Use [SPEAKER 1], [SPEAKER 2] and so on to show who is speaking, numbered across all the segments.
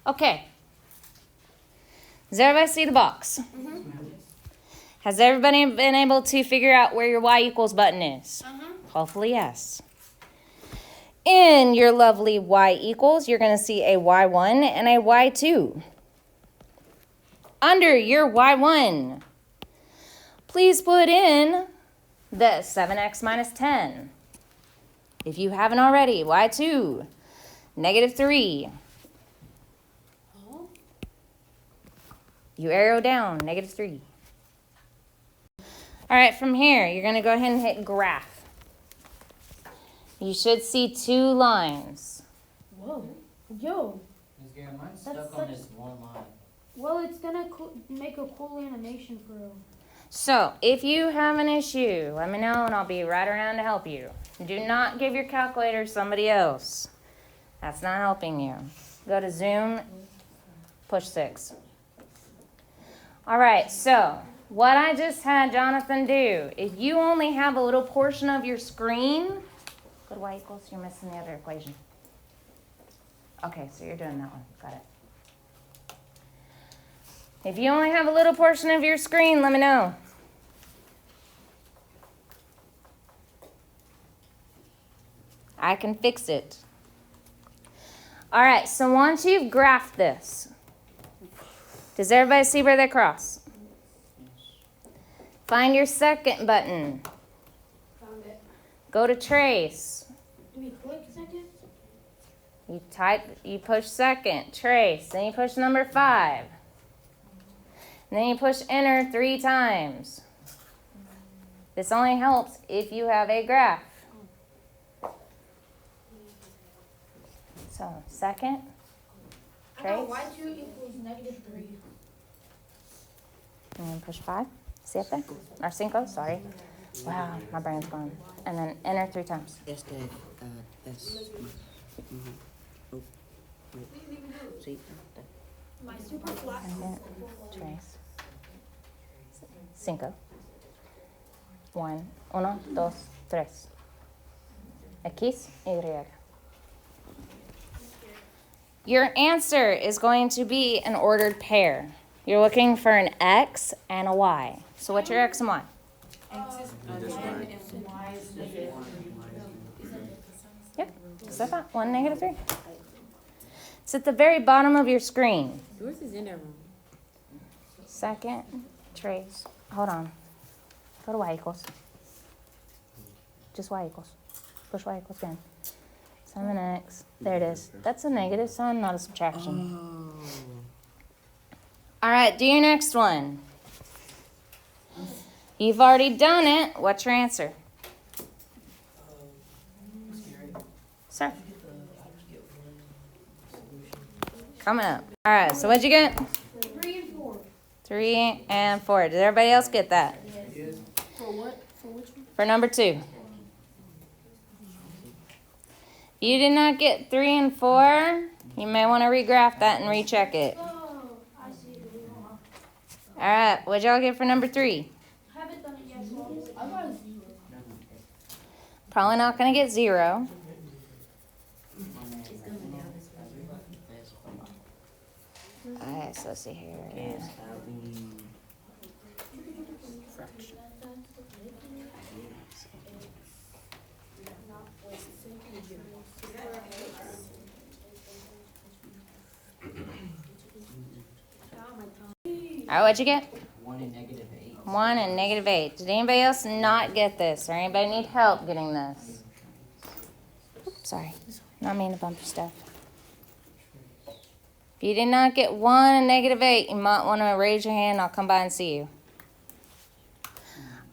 [SPEAKER 1] Okay. Does everybody see the box?
[SPEAKER 2] Mm-hmm.
[SPEAKER 1] Has everybody been able to figure out where your y equals button is?
[SPEAKER 2] Uh-huh.
[SPEAKER 1] Hopefully, yes. In your lovely y equals, you're going to see a y1 and a y2. Under your y1, please put in the 7x minus 10. If you haven't already, y2, -3. You arrow down, -3. All right, from here, you're going to go ahead and hit graph. You should see 2 lines.
[SPEAKER 3] Whoa. Yo.
[SPEAKER 4] Miss Gary, mine's stuck on this one line.
[SPEAKER 3] Well, it's gonna make a cool animation for.
[SPEAKER 1] So, if you have an issue, let me know and I'll be right around to help you. Do not give your calculator to somebody else. That's not helping you. Go to Zoom, push 6. All right, so what I just had Jonathan do, if you only have a little portion of your screen, go to y equals, you're missing the other equation. Okay, so you're doing that one. Got it. If you only have a little portion of your screen, let me know. I can fix it. All right, so once you've graphed this, does everybody see where they cross? Find your second button.
[SPEAKER 3] Found it.
[SPEAKER 1] Go to trace.
[SPEAKER 3] Do we click second?
[SPEAKER 1] You push second, trace, then you push number 5. And then you push enter 3 times. This only helps if you have a graph. So, second, trace.
[SPEAKER 3] y2 equals -3.
[SPEAKER 1] And then push 5. Siete? Or 5, sorry. Wow, my brain's gone. And then enter 3 times.
[SPEAKER 5] That's oh, wait. See?
[SPEAKER 3] My super flat.
[SPEAKER 1] And then trace. 5. 1, 2, 3. X, Y. Your answer is going to be an ordered pair. You're looking for an X and a Y. So what's your X and Y? Yep, step out. 1, -3. It's at the very bottom of your screen.
[SPEAKER 5] Yours is in there wrong.
[SPEAKER 1] Second, trace. Hold on. Go to y equals. Just y equals. Push y equals again. 7x. There it is. That's a negative sign, not a subtraction.
[SPEAKER 5] Oh.
[SPEAKER 1] All right, do your next one. You've already done it. What's your answer? Sir. Coming up. All right, so what'd you get?
[SPEAKER 3] 3 and 4.
[SPEAKER 1] 3 and 4. Did everybody else get that?
[SPEAKER 3] Yes. For what? For which one?
[SPEAKER 1] For number 2. If you did not get 3 and 4, you may want to regraph that and recheck it.
[SPEAKER 3] Oh, I see.
[SPEAKER 1] All right, what'd y'all get for number 3?
[SPEAKER 3] I haven't done it yet, so I got a 0.
[SPEAKER 1] Probably not going to get 0. All right, so let's see here. All right, what'd you get?
[SPEAKER 4] 1 and -8.
[SPEAKER 1] 1 and -8. Did anybody else not get this? Or anybody need help getting this? Oops, sorry. Not mean to bump your stuff. If you did not get 1 and -8, you might want to raise your hand. I'll come by and see you.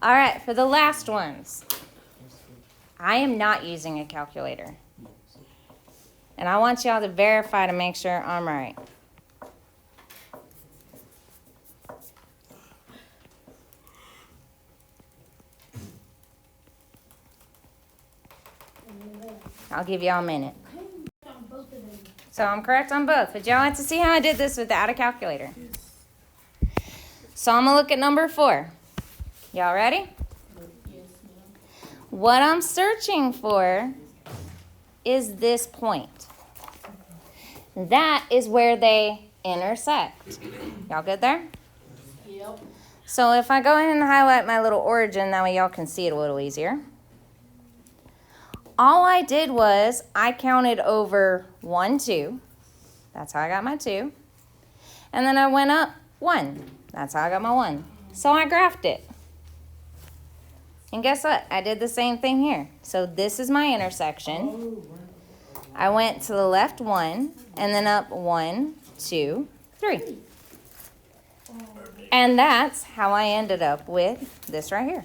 [SPEAKER 1] All right, for the last ones. I am not using a calculator. And I want y'all to verify to make sure I'm right. I'll give y'all a minute. So I'm correct on both. Would y'all like to see how I did this without a calculator? So I'm going to look at number 4. Y'all ready? What I'm searching for is this point. That is where they intersect. Y'all good there?
[SPEAKER 3] Yep.
[SPEAKER 1] So if I go ahead and highlight my little origin, that way y'all can see it a little easier. All I did was I counted over 1, 2. That's how I got my 2. And then I went up 1. That's how I got my 1. So I graphed it. And guess what? I did the same thing here. So this is my intersection. I went to the left 1 and then up 1, 2, 3. And that's how I ended up with this right here.